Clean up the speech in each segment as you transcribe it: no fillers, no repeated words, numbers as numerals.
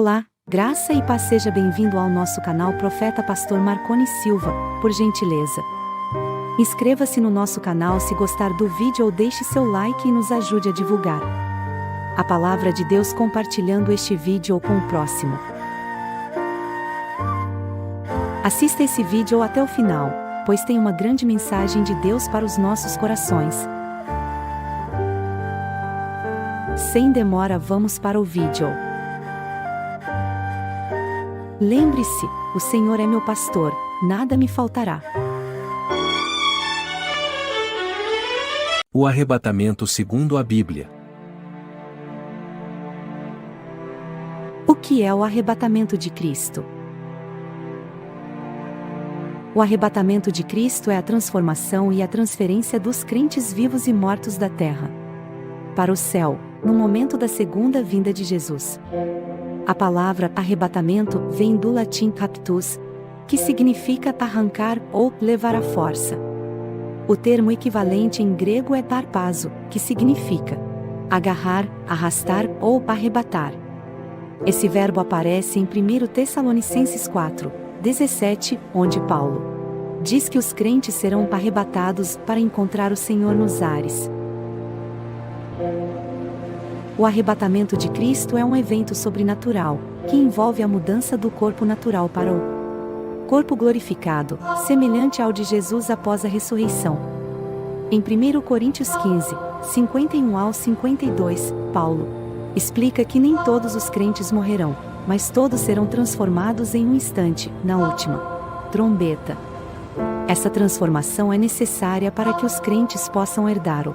Olá, graça e paz, seja bem-vindo ao nosso canal Profeta Pastor Marconi Silva, por gentileza. Inscreva-se no nosso canal se gostar do vídeo ou deixe seu like e nos ajude a divulgar a palavra de Deus compartilhando este vídeo ou com o próximo. Assista esse vídeo até o final, pois tem uma grande mensagem de Deus para os nossos corações. Sem demora, vamos para o vídeo. Lembre-se, o Senhor é meu pastor, nada me faltará. O arrebatamento segundo a Bíblia. O que é o arrebatamento de Cristo? O arrebatamento de Cristo é a transformação e a transferência dos crentes vivos e mortos da terra para o céu, no momento da segunda vinda de Jesus. A palavra arrebatamento vem do latim raptus, que significa arrancar ou levar à força. O termo equivalente em grego é tarpazo, que significa agarrar, arrastar ou arrebatar. Esse verbo aparece em 1 Tessalonicenses 4:17, onde Paulo diz que os crentes serão arrebatados para encontrar o Senhor nos ares. O arrebatamento de Cristo é um evento sobrenatural, que envolve a mudança do corpo natural para o corpo glorificado, semelhante ao de Jesus após a ressurreição. Em 1 Coríntios 15:51-52, Paulo explica que nem todos os crentes morrerão, mas todos serão transformados em um instante, na última trombeta. Essa transformação é necessária para que os crentes possam herdar o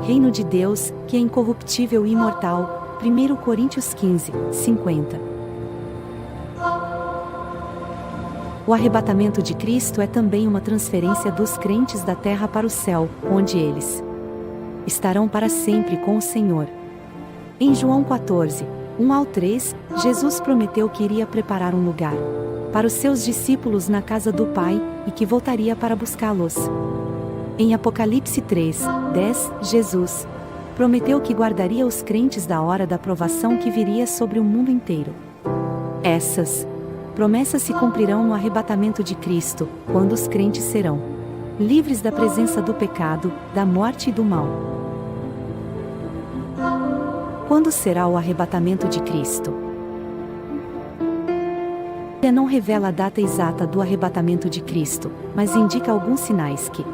Reino de Deus, que é incorruptível e imortal. 1 Coríntios 15:50. O arrebatamento de Cristo é também uma transferência dos crentes da terra para o céu, onde eles estarão para sempre com o Senhor. Em João 14:1-3, Jesus prometeu que iria preparar um lugar para os seus discípulos na casa do Pai, e que voltaria para buscá-los. Em Apocalipse 3:10, Jesus prometeu que guardaria os crentes da hora da provação que viria sobre o mundo inteiro. Essas promessas se cumprirão no arrebatamento de Cristo, quando os crentes serão livres da presença do pecado, da morte e do mal. Quando será o arrebatamento de Cristo? A Bíblia não revela a data exata do arrebatamento de Cristo, mas indica alguns sinais que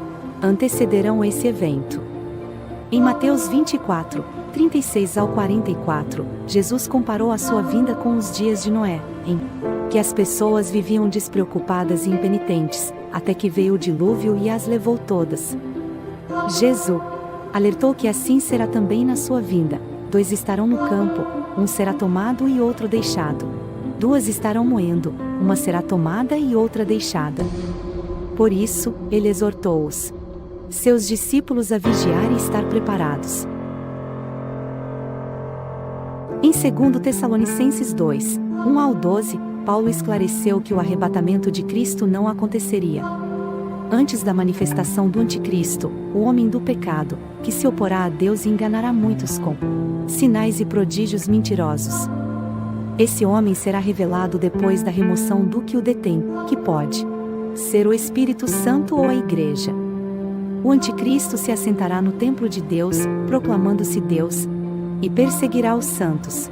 antecederão esse evento. Em Mateus 24:36-44, Jesus comparou a sua vinda com os dias de Noé, em que as pessoas viviam despreocupadas e impenitentes, até que veio o dilúvio e as levou todas. Jesus alertou que assim será também na sua vinda: 2 estarão no campo, um será tomado e outro deixado. 2 estarão moendo, uma será tomada e outra deixada. Por isso, ele exortou-os, seus discípulos, a vigiar e estar preparados. Em 2 Tessalonicenses 2:1-12, Paulo esclareceu que o arrebatamento de Cristo não aconteceria antes da manifestação do Anticristo, o homem do pecado, que se oporá a Deus e enganará muitos com sinais e prodígios mentirosos. Esse homem será revelado depois da remoção do que o detém, que pode ser o Espírito Santo ou a Igreja. O Anticristo se assentará no templo de Deus, proclamando-se Deus, e perseguirá os santos.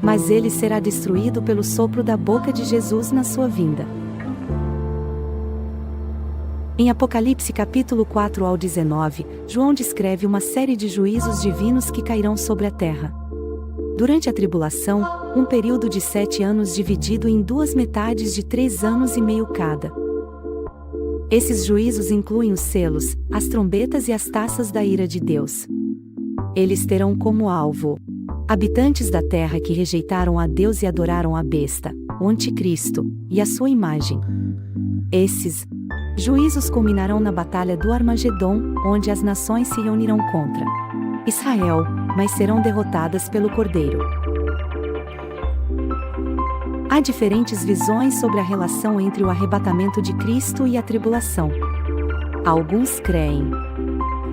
Mas ele será destruído pelo sopro da boca de Jesus na sua vinda. Em Apocalipse capítulo 4-19, João descreve uma série de juízos divinos que cairão sobre a terra. Durante a tribulação, um período de 7 anos dividido em 2 metades de 3 anos e meio cada. Esses juízos incluem os selos, as trombetas e as taças da ira de Deus. Eles terão como alvo habitantes da terra que rejeitaram a Deus e adoraram a besta, o Anticristo, e a sua imagem. Esses juízos culminarão na Batalha do Armagedon, onde as nações se reunirão contra Israel, mas serão derrotadas pelo Cordeiro. Há diferentes visões sobre a relação entre o arrebatamento de Cristo e a tribulação. Alguns creem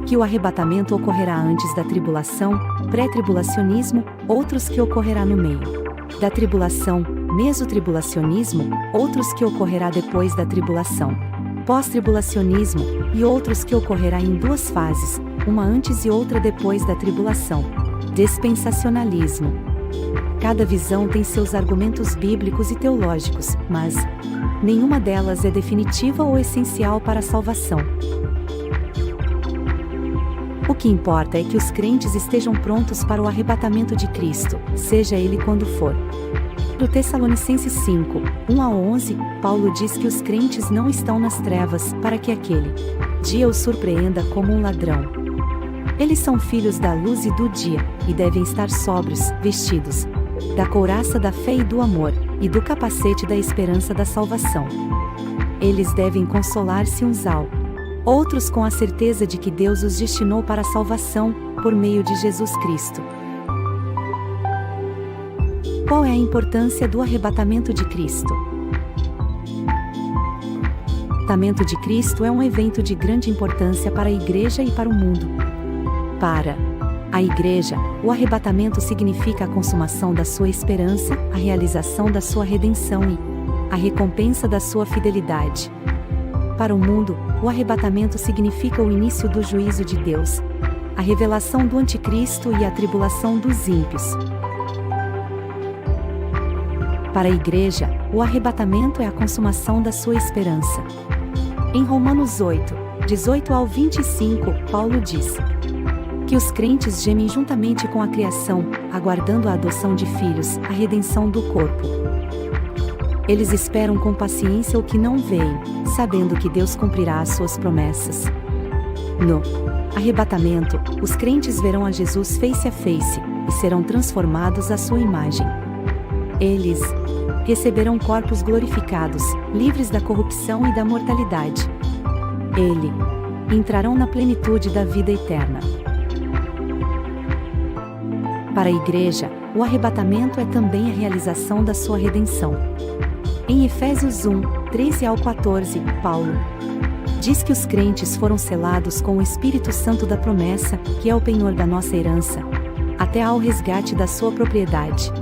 que o arrebatamento ocorrerá antes da tribulação, pré-tribulacionismo, outros que ocorrerá no meio. da tribulação, mesotribulacionismo, outros que ocorrerá depois da tribulação, pós-tribulacionismo, e outros que ocorrerá em duas fases, uma antes e outra depois da tribulação, dispensacionalismo. Cada visão tem seus argumentos bíblicos e teológicos, mas nenhuma delas é definitiva ou essencial para a salvação. O que importa é que os crentes estejam prontos para o arrebatamento de Cristo, seja ele quando for. No Tessalonicenses 5, 1-11, Paulo diz que os crentes não estão nas trevas, para que aquele dia os surpreenda como um ladrão. Eles são filhos da luz e do dia, e devem estar sóbrios, vestidos da couraça da fé e do amor, e do capacete da esperança da salvação. Eles devem consolar-se uns ao outros com a certeza de que Deus os destinou para a salvação, por meio de Jesus Cristo. Qual é a importância do arrebatamento de Cristo? O arrebatamento de Cristo é um evento de grande importância para a Igreja e para o mundo. Para a Igreja, o arrebatamento significa a consumação da sua esperança, a realização da sua redenção e a recompensa da sua fidelidade. Para o mundo, o arrebatamento significa o início do juízo de Deus, a revelação do Anticristo e a tribulação dos ímpios. Para a Igreja, o arrebatamento é a consumação da sua esperança. Em Romanos 8, 18-25, Paulo diz que os crentes gemem juntamente com a criação, aguardando a adoção de filhos, a redenção do corpo. Eles esperam com paciência o que não veem, sabendo que Deus cumprirá as suas promessas. No arrebatamento, os crentes verão a Jesus face a face, e serão transformados à sua imagem. Eles receberão corpos glorificados, livres da corrupção e da mortalidade. Eles entrarão na plenitude da vida eterna. Para a Igreja, o arrebatamento é também a realização da sua redenção. Em Efésios 1, 13-14, Paulo diz que os crentes foram selados com o Espírito Santo da promessa, que é o penhor da nossa herança, até ao resgate da sua propriedade.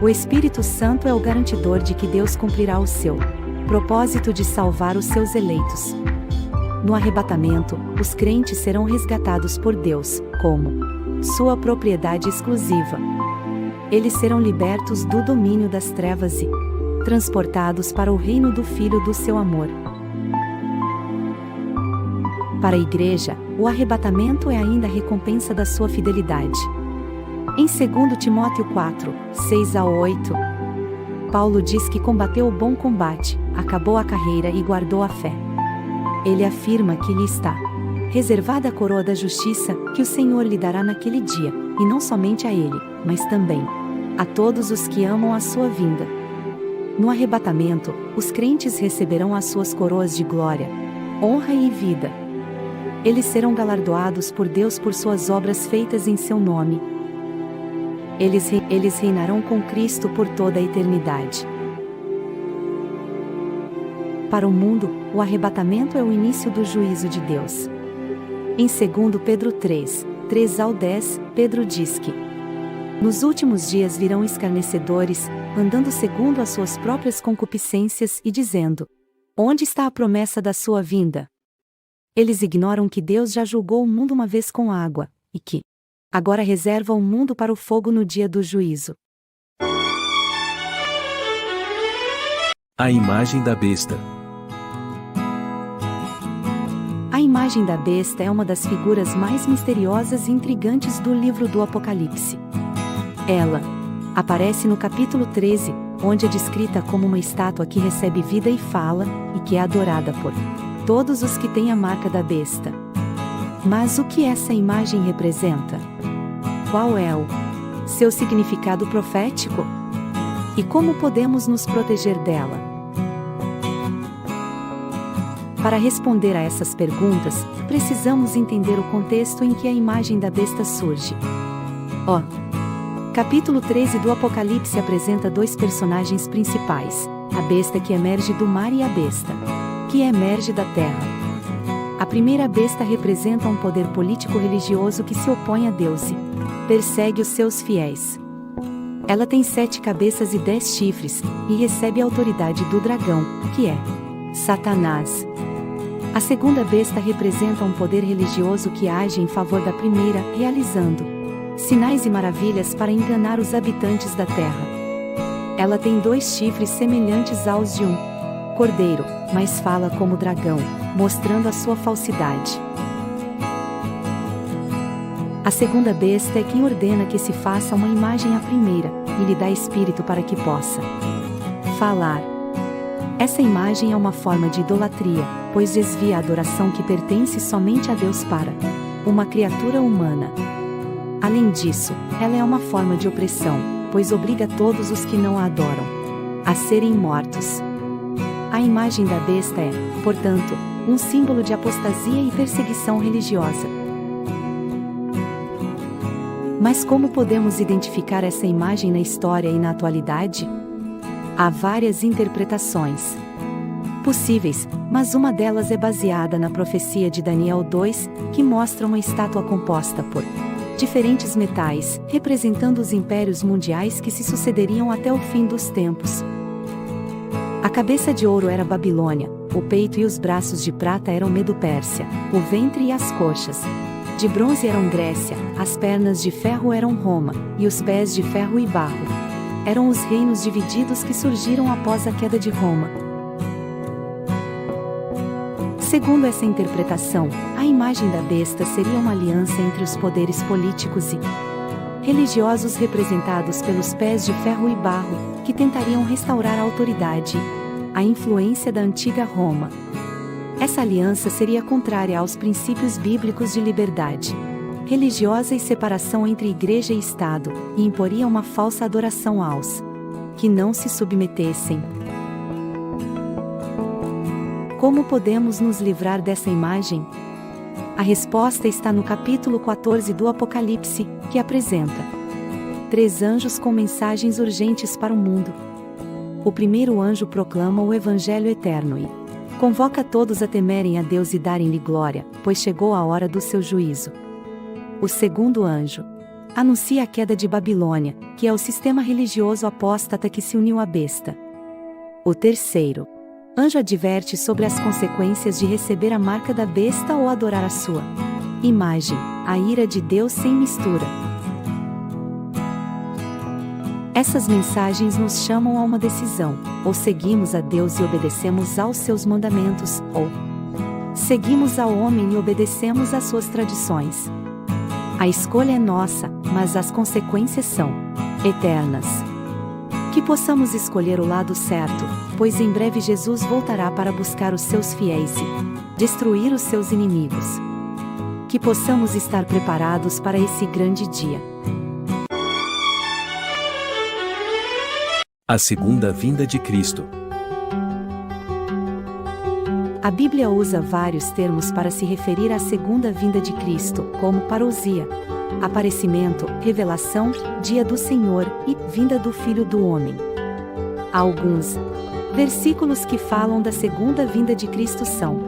O Espírito Santo é o garantidor de que Deus cumprirá o seu propósito de salvar os seus eleitos. No arrebatamento, os crentes serão resgatados por Deus, como sua propriedade exclusiva. Eles serão libertos do domínio das trevas e transportados para o reino do Filho do seu amor. Para a Igreja, o arrebatamento é ainda a recompensa da sua fidelidade. Em 2 Timóteo 4, 6-8, Paulo diz que combateu o bom combate, acabou a carreira e guardou a fé. Ele afirma que lhe está reservada a coroa da justiça, que o Senhor lhe dará naquele dia, e não somente a ele, mas também a todos os que amam a sua vinda. No arrebatamento, os crentes receberão as suas coroas de glória, honra e vida. Eles serão galardoados por Deus por suas obras feitas em seu nome. Eles reinarão com Cristo por toda a eternidade. Para o mundo, o arrebatamento é o início do juízo de Deus. Em 2 Pedro 3, 3-10, Pedro diz que nos últimos dias virão escarnecedores, andando segundo as suas próprias concupiscências e dizendo: onde está a promessa da sua vinda? Eles ignoram que Deus já julgou o mundo uma vez com água, e que agora reserva o mundo para o fogo no dia do juízo. A imagem da besta. A imagem da besta é uma das figuras mais misteriosas e intrigantes do livro do Apocalipse. Ela aparece no capítulo 13, onde é descrita como uma estátua que recebe vida e fala, e que é adorada por todos os que têm a marca da besta. Mas o que essa imagem representa? Qual é o seu significado profético? E como podemos nos proteger dela? Para responder a essas perguntas, precisamos entender o contexto em que a imagem da besta surge. Capítulo 13 do Apocalipse apresenta dois personagens principais, a besta que emerge do mar e a besta que emerge da terra. A primeira besta representa um poder político-religioso que se opõe a Deus e persegue os seus fiéis. Ela tem 7 cabeças e 10 chifres, e recebe a autoridade do dragão, que é Satanás. A segunda besta representa um poder religioso que age em favor da primeira, realizando sinais e maravilhas para enganar os habitantes da terra. Ela tem 2 chifres semelhantes aos de um cordeiro, mas fala como dragão, mostrando a sua falsidade. A segunda besta é quem ordena que se faça uma imagem à primeira, e lhe dá espírito para que possa falar. Essa imagem é uma forma de idolatria, pois desvia a adoração que pertence somente a Deus para uma criatura humana. Além disso, ela é uma forma de opressão, pois obriga todos os que não a adoram a serem mortos. A imagem da besta é, portanto, um símbolo de apostasia e perseguição religiosa. Mas como podemos identificar essa imagem na história e na atualidade? Há várias interpretações possíveis, mas uma delas é baseada na profecia de Daniel 2, que mostra uma estátua composta por diferentes metais, representando os impérios mundiais que se sucederiam até o fim dos tempos. A cabeça de ouro era Babilônia, o peito e os braços de prata eram Medo-Pérsia, o ventre e as coxas de bronze eram Grécia, as pernas de ferro eram Roma, e os pés de ferro e barro eram os reinos divididos que surgiram após a queda de Roma. Segundo essa interpretação, a imagem da besta seria uma aliança entre os poderes políticos e religiosos representados pelos pés de ferro e barro, que tentariam restaurar a autoridade, a influência da antiga Roma. Essa aliança seria contrária aos princípios bíblicos de liberdade religiosa e separação entre igreja e Estado, e imporia uma falsa adoração aos que não se submetessem. Como podemos nos livrar dessa imagem? A resposta está no capítulo 14 do Apocalipse, que apresenta 3 anjos com mensagens urgentes para o mundo. O primeiro anjo proclama o Evangelho eterno e convoca todos a temerem a Deus e darem-lhe glória, pois chegou a hora do seu juízo. O segundo anjo anuncia a queda de Babilônia, que é o sistema religioso apóstata que se uniu à besta. O terceiro anjo adverte sobre as consequências de receber a marca da besta ou adorar a sua imagem, a ira de Deus sem mistura. Essas mensagens nos chamam a uma decisão: ou seguimos a Deus e obedecemos aos seus mandamentos, ou seguimos ao homem e obedecemos às suas tradições. A escolha é nossa, mas as consequências são eternas. Que possamos escolher o lado certo, pois em breve Jesus voltará para buscar os seus fiéis e destruir os seus inimigos. Que possamos estar preparados para esse grande dia. A segunda vinda de Cristo. A Bíblia usa vários termos para se referir à segunda vinda de Cristo, como parousia, aparecimento, revelação, dia do Senhor e vinda do Filho do Homem. Há alguns versículos que falam da segunda vinda de Cristo são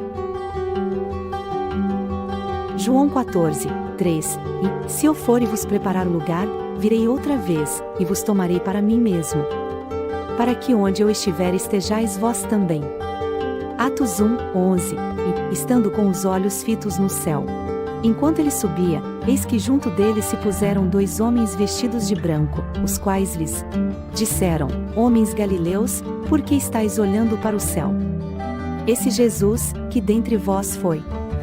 João 14, 3, e, se eu for e vos preparar o lugar, virei outra vez, e vos tomarei para mim mesmo, para que onde eu estiver estejais vós também. Atos 1, 11, e, estando com os olhos fitos no céu, enquanto ele subia, eis que junto dele se puseram 2 homens vestidos de branco, os quais lhes disseram: Homens galileus, por que estáis olhando para o céu? Esse Jesus, que dentre vós foi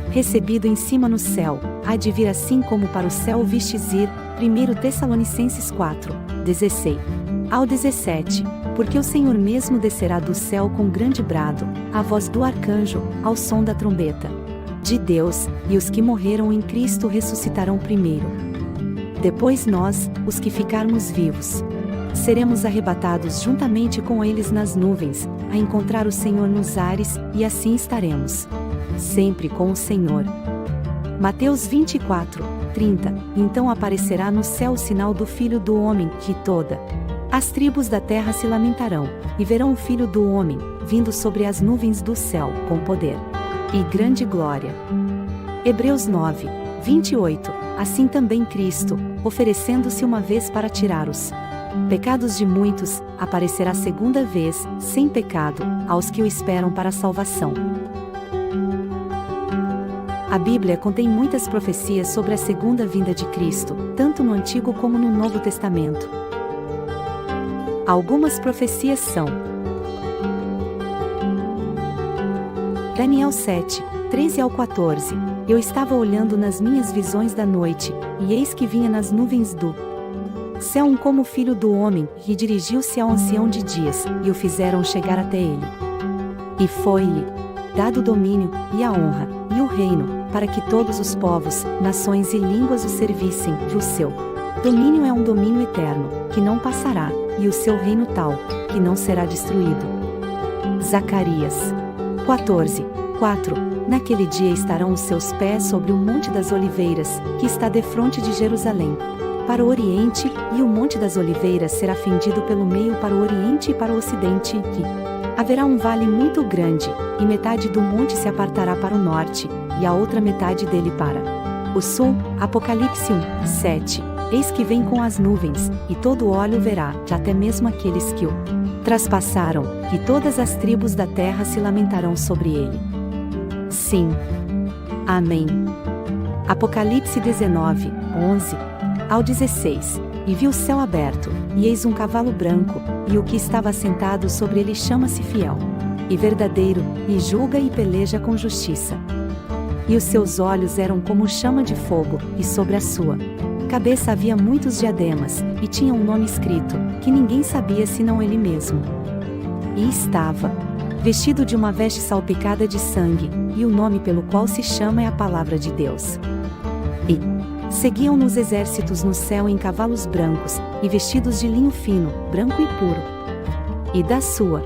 recebido em cima no céu, há de vir assim como para o céu o vistes ir. 1 Tessalonicenses 4, 16 ao 17, porque o Senhor mesmo descerá do céu com grande brado, a voz do arcanjo, ao som da trombeta de Deus, e os que morreram em Cristo ressuscitarão primeiro. Depois nós, os que ficarmos vivos, seremos arrebatados juntamente com eles nas nuvens, a encontrar o Senhor nos ares, e assim estaremos sempre com o Senhor. Mateus 24, 30. Então aparecerá no céu o sinal do Filho do Homem, que toda as tribos da terra se lamentarão, e verão o Filho do Homem, vindo sobre as nuvens do céu, com poder e grande glória. Hebreus 9, 28. Assim também Cristo, oferecendo-se uma vez para tirar os pecados de muitos, aparecerá segunda vez, sem pecado, aos que o esperam para a salvação. A Bíblia contém muitas profecias sobre a segunda vinda de Cristo, tanto no Antigo como no Novo Testamento. Algumas profecias são: Daniel 7, 13 ao 14. Eu estava olhando nas minhas visões da noite, e eis que vinha nas nuvens do céu como filho do homem, e dirigiu-se ao ancião de dias, e o fizeram chegar até ele. E foi-lhe dado o domínio, e a honra, e o reino, para que todos os povos, nações e línguas o servissem, e o seu domínio é um domínio eterno, que não passará, e o seu reino tal, que não será destruído. Zacarias 14, 4. Naquele dia estarão os seus pés sobre o Monte das Oliveiras, que está defronte de Jerusalém, para o Oriente, e o Monte das Oliveiras será fendido pelo meio para o Oriente e para o Ocidente, e haverá um vale muito grande, e metade do monte se apartará para o norte, e a outra metade dele para o sul. Apocalipse 1, 7. Eis que vem com as nuvens, e todo olho verá, até mesmo aqueles que o traspassaram, e todas as tribos da terra se lamentarão sobre ele. Sim. Amém. Apocalipse 19, 11 ao 16. E vi o céu aberto, e eis um cavalo branco, e o que estava sentado sobre ele chama-se Fiel e Verdadeiro, e julga e peleja com justiça. E os seus olhos eram como chama de fogo, e sobre a sua cabeça havia muitos diademas, e tinha um nome escrito, que ninguém sabia senão ele mesmo. E estava vestido de uma veste salpicada de sangue, e o nome pelo qual se chama é a Palavra de Deus. E seguiam-nos exércitos no céu em cavalos brancos, e vestidos de linho fino, branco e puro. E da sua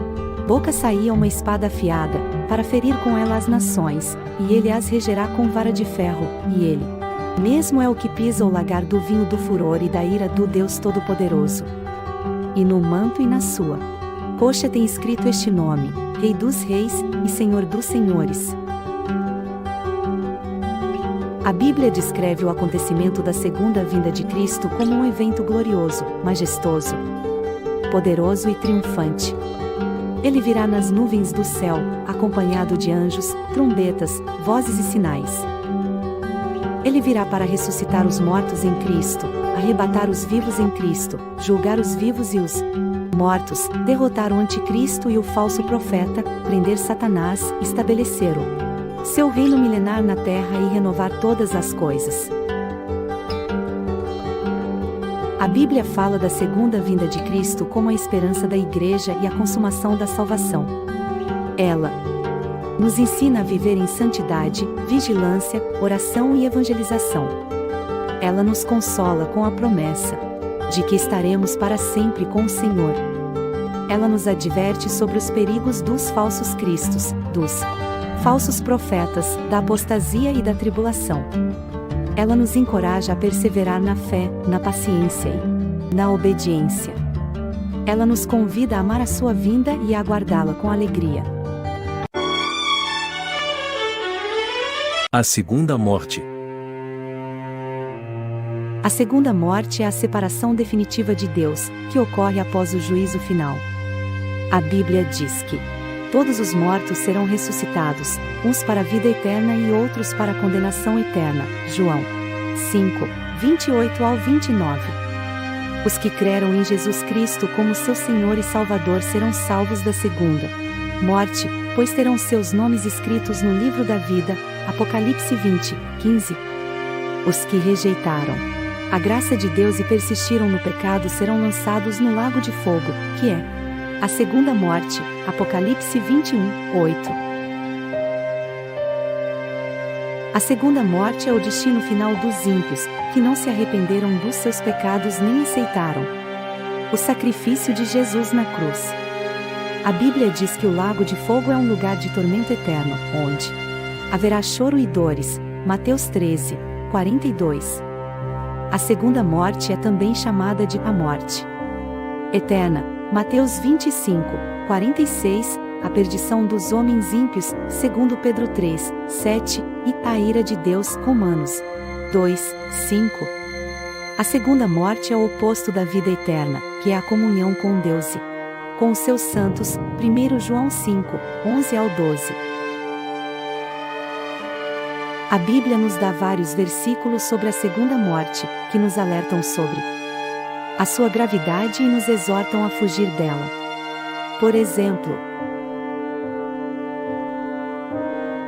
boca saía uma espada afiada, para ferir com ela as nações, e ele as regerá com vara de ferro, e ele mesmo é o que pisa o lagar do vinho do furor e da ira do Deus Todo-Poderoso. E no manto e na sua coxa tem escrito este nome: Rei dos Reis, e Senhor dos Senhores. A Bíblia descreve o acontecimento da segunda vinda de Cristo como um evento glorioso, majestoso, poderoso e triunfante. Ele virá nas nuvens do céu, acompanhado de anjos, trombetas, vozes e sinais. Ele virá para ressuscitar os mortos em Cristo, arrebatar os vivos em Cristo, julgar os vivos e os mortos, derrotar o anticristo e o falso profeta, prender Satanás, estabelecer o seu reino milenar na terra e renovar todas as coisas. A Bíblia fala da segunda vinda de Cristo como a esperança da Igreja e a consumação da salvação. Ela nos ensina a viver em santidade, vigilância, oração e evangelização. Ela nos consola com a promessa de que estaremos para sempre com o Senhor. Ela nos adverte sobre os perigos dos falsos cristos, dos falsos profetas, da apostasia e da tribulação. Ela nos encoraja a perseverar na fé, na paciência e na obediência. Ela nos convida a amar a sua vinda e a aguardá-la com alegria. A segunda morte. A segunda morte é a separação definitiva de Deus, que ocorre após o juízo final. A Bíblia diz que todos os mortos serão ressuscitados, uns para a vida eterna e outros para a condenação eterna. João 5, 28 ao 29. Os que creram em Jesus Cristo como seu Senhor e Salvador serão salvos da segunda morte, pois terão seus nomes escritos no livro da vida. Apocalipse 20, 15. Os que rejeitaram a graça de Deus e persistiram no pecado serão lançados no lago de fogo, que é a segunda morte. Apocalipse 21, 8. A segunda morte é o destino final dos ímpios, que não se arrependeram dos seus pecados nem aceitaram o sacrifício de Jesus na cruz. A Bíblia diz que o lago de fogo é um lugar de tormento eterno, onde haverá choro e dores. Mateus 13, 42. A segunda morte é também chamada de a morte eterna. Mateus 25, 46, a perdição dos homens ímpios, segundo Pedro 3, 7, e a ira de Deus, Romanos 2, 5. A segunda morte é o oposto da vida eterna, que é a comunhão com Deus e com os seus santos, 1 João 5, 11 ao 12. A Bíblia nos dá vários versículos sobre a segunda morte, que nos alertam sobre a sua gravidade e nos exortam a fugir dela. Por exemplo,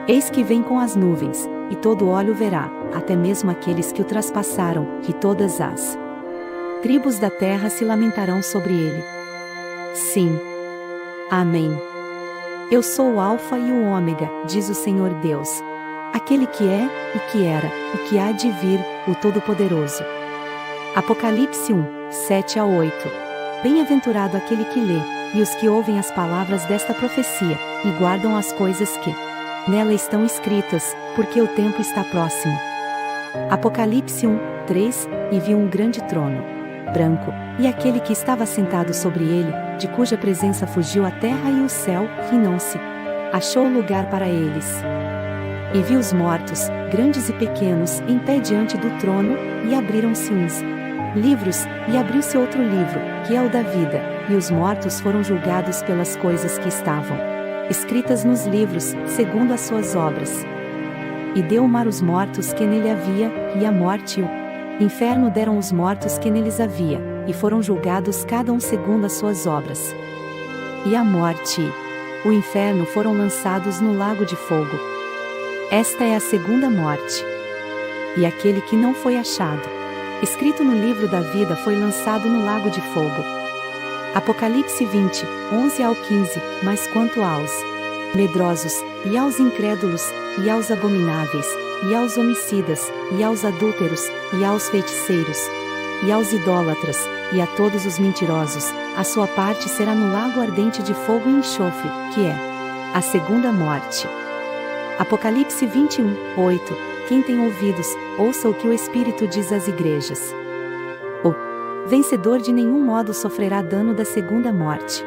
eis que vem com as nuvens, e todo olho verá, até mesmo aqueles que o traspassaram, e todas as tribos da terra se lamentarão sobre ele. Sim. Amém. Eu sou o Alfa e o Ômega, diz o Senhor Deus, aquele que é, e que era, e que há de vir, o Todo-Poderoso. Apocalipse 1, 7 a 8. Bem-aventurado aquele que lê, e os que ouvem as palavras desta profecia, e guardam as coisas que nela estão escritas, porque o tempo está próximo. Apocalipse 1, 3, e vi um grande trono, branco, e aquele que estava sentado sobre ele, de cuja presença fugiu a terra e o céu, e não se achou lugar para eles. E vi os mortos, grandes e pequenos, em pé diante do trono, e abriram-se uns livros, e abriu-se outro livro, que é o da vida, e os mortos foram julgados pelas coisas que estavam escritas nos livros, segundo as suas obras. E deu o mar os mortos que nele havia, e a morte e o inferno deram os mortos que neles havia, e foram julgados cada um segundo as suas obras. E a morte e o inferno foram lançados no lago de fogo. Esta é a segunda morte. E aquele que não foi achado escrito no livro da vida foi lançado no lago de fogo. Apocalipse 20, 11 ao 15. Mas quanto aos medrosos, e aos incrédulos, e aos abomináveis, e aos homicidas, e aos adúlteros, e aos feiticeiros, e aos idólatras, e a todos os mentirosos, a sua parte será no lago ardente de fogo e enxofre, que é a segunda morte. Apocalipse 21, 8. Quem tem ouvidos, ouça o que o Espírito diz às igrejas. O vencedor de nenhum modo sofrerá dano da segunda morte.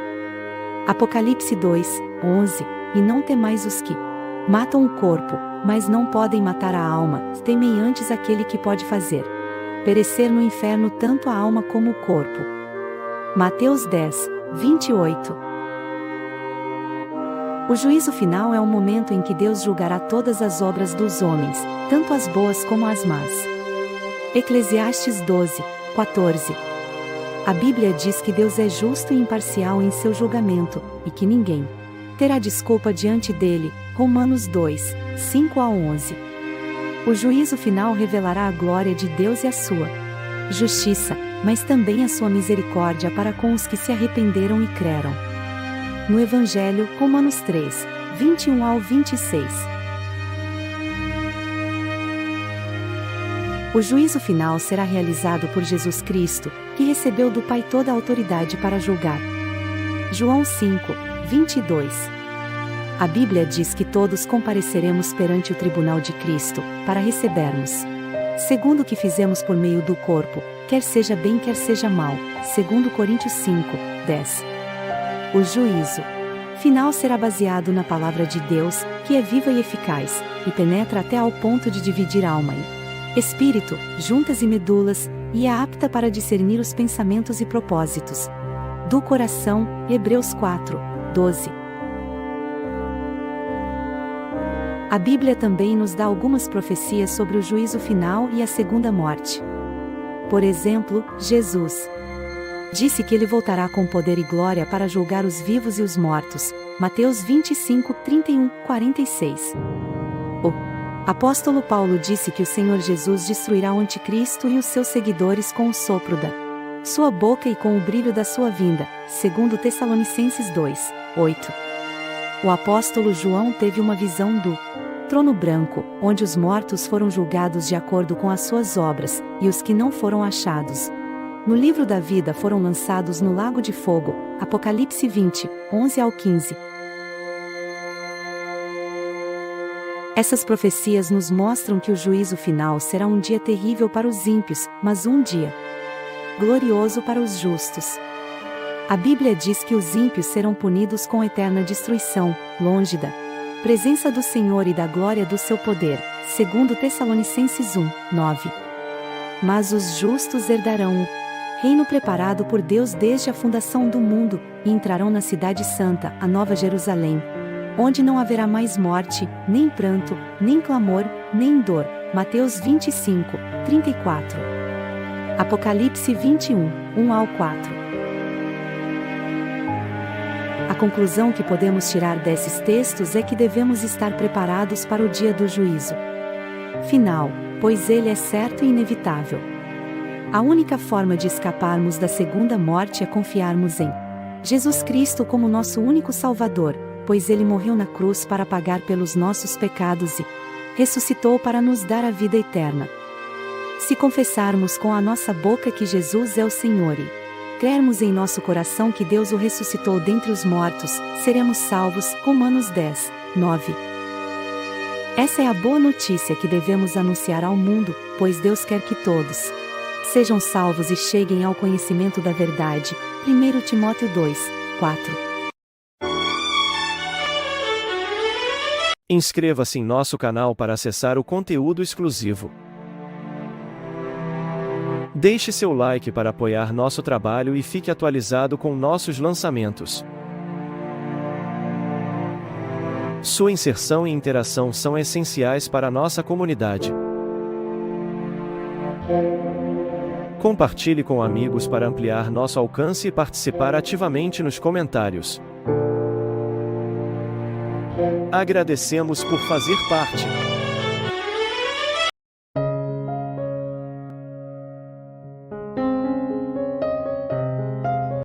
Apocalipse 2, 11. E não temais os que matam o corpo, mas não podem matar a alma, temei antes aquele que pode fazer perecer no inferno tanto a alma como o corpo. Mateus 10, 28. O juízo final é o momento em que Deus julgará todas as obras dos homens, tanto as boas como as más. Eclesiastes 12, 14. A Bíblia diz que Deus é justo e imparcial em seu julgamento, e que ninguém terá desculpa diante dele. Romanos 2, 5 a 11. O juízo final revelará a glória de Deus e a sua justiça, mas também a sua misericórdia para com os que se arrependeram e creram no Evangelho. Romanos 3, 21 ao 26. O juízo final será realizado por Jesus Cristo, que recebeu do Pai toda a autoridade para julgar. João 5, 22. A Bíblia diz que todos compareceremos perante o tribunal de Cristo, para recebermos segundo o que fizemos por meio do corpo, quer seja bem quer seja mal, segundo Coríntios 5, 10. O juízo final será baseado na palavra de Deus, que é viva e eficaz, e penetra até ao ponto de dividir alma e espírito, juntas e medulas, e é apta para discernir os pensamentos e propósitos do coração. Hebreus 4, 12. A Bíblia também nos dá algumas profecias sobre o juízo final e a segunda morte. Por exemplo, Jesus disse que ele voltará com poder e glória para julgar os vivos e os mortos. Mateus 25, 31, 46. O apóstolo Paulo disse que o Senhor Jesus destruirá o anticristo e os seus seguidores com o sopro da sua boca e com o brilho da sua vinda, segundo Tessalonicenses 2, 8. O apóstolo João teve uma visão do trono branco, onde os mortos foram julgados de acordo com as suas obras, e os que não foram achados no livro da vida foram lançados no lago de fogo. Apocalipse 20, 11 ao 15. Essas profecias nos mostram que o juízo final será um dia terrível para os ímpios, mas um dia glorioso para os justos. A Bíblia diz que os ímpios serão punidos com eterna destruição, longe da presença do Senhor e da glória do seu poder, segundo Tessalonicenses 1, 9. Mas os justos herdarão o reino preparado por Deus desde a fundação do mundo, e entrarão na cidade santa, a Nova Jerusalém, onde não haverá mais morte, nem pranto, nem clamor, nem dor. Mateus 25, 34. Apocalipse 21, 1 ao 4. A conclusão que podemos tirar desses textos é que devemos estar preparados para o dia do juízo final, pois ele é certo e inevitável. A única forma de escaparmos da segunda morte é confiarmos em Jesus Cristo como nosso único Salvador, pois ele morreu na cruz para pagar pelos nossos pecados e ressuscitou para nos dar a vida eterna. Se confessarmos com a nossa boca que Jesus é o Senhor e crermos em nosso coração que Deus o ressuscitou dentre os mortos, seremos salvos. Romanos 10, 9. Essa é a boa notícia que devemos anunciar ao mundo, pois Deus quer que todos sejam salvos e cheguem ao conhecimento da verdade. 1 Timóteo 2, 4. Inscreva-se em nosso canal para acessar o conteúdo exclusivo. Deixe seu like para apoiar nosso trabalho e fique atualizado com nossos lançamentos. Sua inserção e interação são essenciais para a nossa comunidade. Compartilhe com amigos para ampliar nosso alcance e participar ativamente nos comentários. Agradecemos por fazer parte.